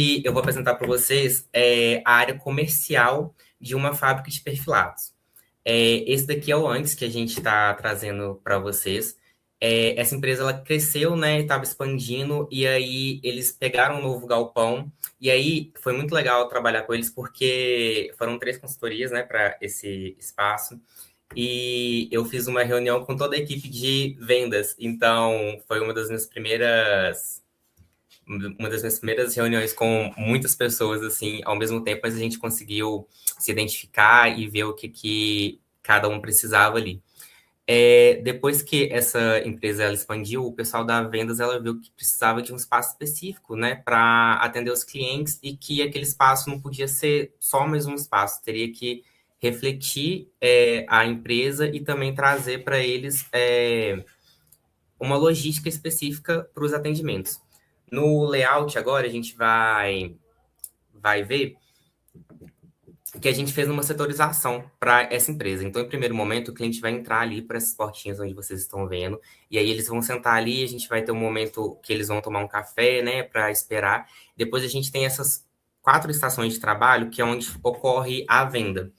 E eu vou apresentar para vocês a área comercial de uma fábrica de perfilados. Esse daqui é o antes que a gente está trazendo para vocês. Essa empresa ela cresceu, né? Estava expandindo e aí eles pegaram um novo galpão. E aí foi muito legal trabalhar com eles porque foram 3 consultorias, né, para esse espaço. E eu fiz uma reunião com toda a equipe de vendas. Então foi uma das minhas primeiras reuniões com muitas pessoas, assim, ao mesmo tempo, mas a gente conseguiu se identificar e ver o que cada um precisava ali. Depois que essa empresa ela expandiu, o pessoal da vendas ela viu que precisava de um espaço específico, né, para atender os clientes e que aquele espaço não podia ser só mais um espaço, teria que refletir a empresa e também trazer para eles uma logística específica para os atendimentos. No layout agora, a gente vai ver que a gente fez uma setorização para essa empresa. Então, em primeiro momento, o cliente vai entrar ali para essas portinhas onde vocês estão vendo, e aí eles vão sentar ali, a gente vai ter um momento que eles vão tomar um café, né, para esperar. Depois a gente tem essas 4 estações de trabalho, que é onde ocorre a venda.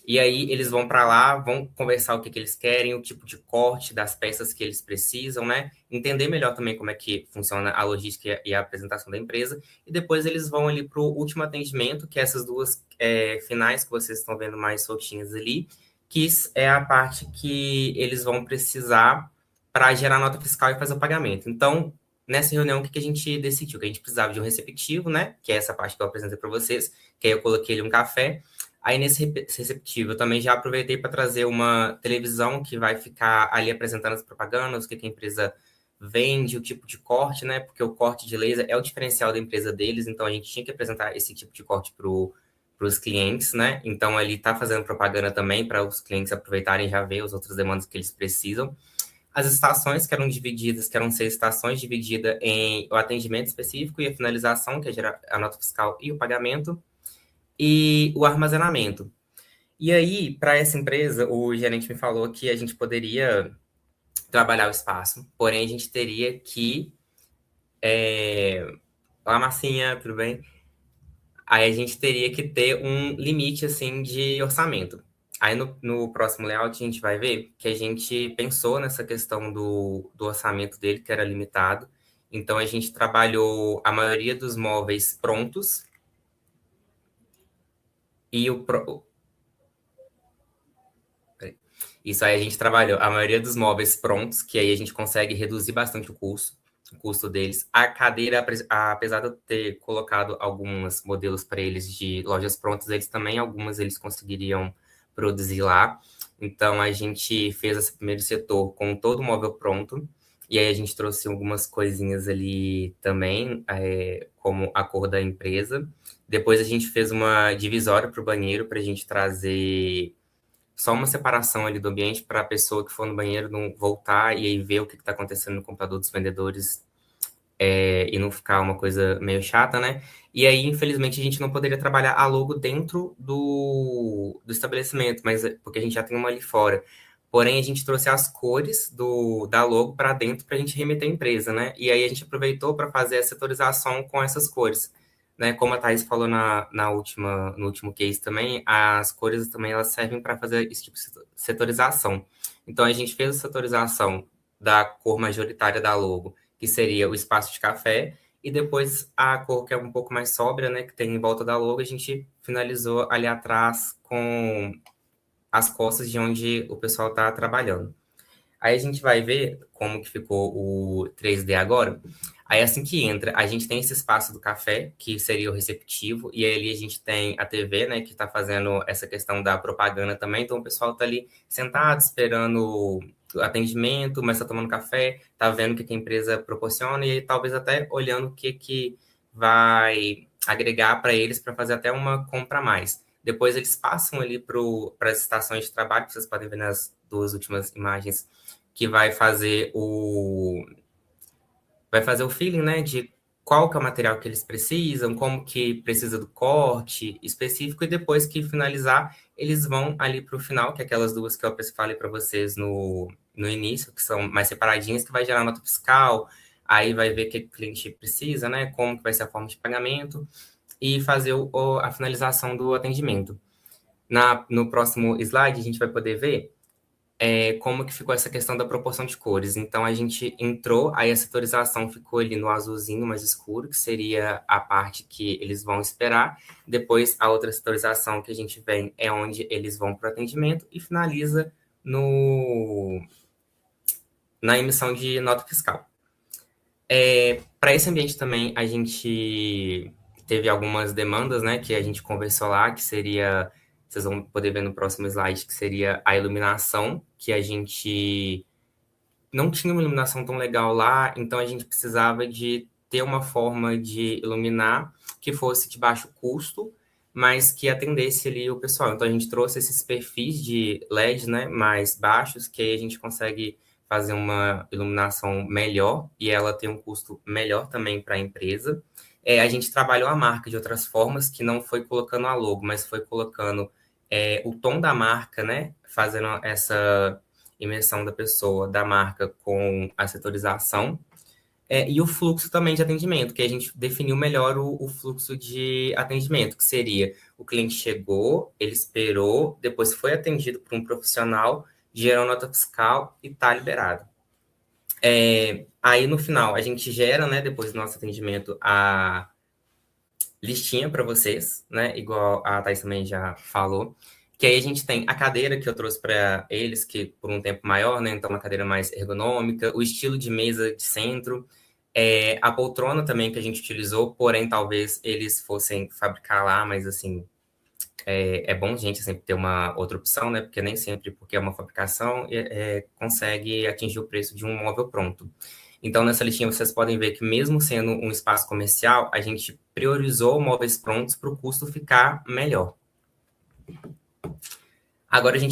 E aí eles vão para lá, vão conversar o que eles querem, o tipo de corte das peças que eles precisam, né? Entender melhor também como é que funciona a logística e a apresentação da empresa. E depois eles vão ali para o último atendimento, que é essas duas finais que vocês estão vendo mais soltinhas ali, que é a parte que eles vão precisar para gerar nota fiscal e fazer o pagamento. Então, nessa reunião, o que a gente decidiu? Que a gente precisava de um receptivo, né? Que é essa parte que eu apresentei para vocês, que aí eu coloquei ali um café. Aí, nesse receptivo, eu também já aproveitei para trazer uma televisão que vai ficar ali apresentando as propagandas, o que a empresa vende, o tipo de corte, né? Porque o corte de laser é o diferencial da empresa deles, então a gente tinha que apresentar esse tipo de corte para os clientes, né? Então, ele está fazendo propaganda também para os clientes aproveitarem e já ver as outras demandas que eles precisam. As estações que eram divididas, que eram 6 estações, divididas em o atendimento específico e a finalização, que é a nota fiscal e o pagamento, e o armazenamento. E aí, para essa empresa, o gerente me falou que a gente poderia trabalhar o espaço, porém a gente teria que. Olá, Marcinha, tudo bem? Aí a gente teria que ter um limite, assim, de orçamento. Aí no próximo layout a gente vai ver que a gente pensou nessa questão do orçamento dele, que era limitado. Então a gente trabalhou a maioria dos móveis prontos e isso aí a gente trabalhou a maioria dos móveis prontos, que aí a gente consegue reduzir bastante o custo deles. A cadeira, apesar de eu ter colocado alguns modelos para eles de lojas prontas, eles também, algumas eles conseguiriam produzir lá. Então, a gente fez esse primeiro setor com todo o móvel pronto, e aí a gente trouxe algumas coisinhas ali também, como a cor da empresa. Depois a gente fez uma divisória para o banheiro, para a gente trazer só uma separação ali do ambiente para a pessoa que for no banheiro não voltar e aí ver o que está acontecendo no computador dos vendedores e não ficar uma coisa meio chata, né? E aí, infelizmente, a gente não poderia trabalhar a logo dentro do estabelecimento, mas porque a gente já tem uma ali fora. Porém, a gente trouxe as cores da logo para dentro para a gente remeter à empresa, né? E aí a gente aproveitou para fazer a setorização com essas cores. Né, como a Thaís falou no último case também, as cores também elas servem para fazer esse tipo de setorização. Então, a gente fez a setorização da cor majoritária da logo, que seria o espaço de café, e depois a cor que é um pouco mais sóbria, né, que tem em volta da logo, a gente finalizou ali atrás com as costas de onde o pessoal está trabalhando. Aí a gente vai ver como que ficou o 3D agora. Aí assim que entra, a gente tem esse espaço do café, que seria o receptivo, e aí ali a gente tem a TV, né, que está fazendo essa questão da propaganda também. Então o pessoal está ali sentado, esperando o atendimento, mas está tomando café, está vendo o que a empresa proporciona e talvez até olhando o que vai agregar para eles para fazer até uma compra a mais. Depois eles passam ali para as estações de trabalho, que vocês podem ver nas 2 últimas imagens, que vai fazer o feeling, né, de qual que é o material que eles precisam, como que precisa do corte específico, e depois que finalizar, eles vão ali para o final, que é aquelas duas que eu falei para vocês no início, que são mais separadinhas, que vai gerar nota fiscal, aí vai ver o que o cliente precisa, né, como que vai ser a forma de pagamento, e fazer a finalização do atendimento. No próximo slide, a gente vai poder ver como que ficou essa questão da proporção de cores. Então, a gente entrou, aí a setorização ficou ali no azulzinho mais escuro, que seria a parte que eles vão esperar. Depois, a outra setorização que a gente vem é onde eles vão para o atendimento e finaliza na emissão de nota fiscal. Para esse ambiente também, a gente teve algumas demandas, né, que a gente conversou lá, que seria, vocês vão poder ver no próximo slide, que seria a iluminação, que a gente não tinha uma iluminação tão legal lá, então a gente precisava de ter uma forma de iluminar que fosse de baixo custo, mas que atendesse ali o pessoal. Então a gente trouxe esses perfis de LED, né, mais baixos, que aí a gente consegue fazer uma iluminação melhor e ela tem um custo melhor também para a empresa. A gente trabalhou a marca de outras formas, que não foi colocando a logo, mas foi colocando o tom da marca, né, fazendo essa imersão da pessoa, da marca com a setorização. E o fluxo também de atendimento, que a gente definiu melhor o fluxo de atendimento, que seria o cliente chegou, ele esperou, depois foi atendido por um profissional, gerou nota fiscal e está liberado. Aí, no final, a gente gera, né, depois do nosso atendimento, a listinha para vocês, né, igual a Thais também já falou, que aí a gente tem a cadeira que eu trouxe para eles, que por um tempo maior, né, então uma cadeira mais ergonômica, o estilo de mesa de centro, a poltrona também que a gente utilizou, porém talvez eles fossem fabricar lá, mas assim, é bom gente sempre ter uma outra opção, né, porque nem sempre, porque é uma fabricação, consegue atingir o preço de um móvel pronto. Então, nessa listinha, vocês podem ver que, mesmo sendo um espaço comercial, a gente priorizou móveis prontos para o custo ficar melhor. Agora, a gente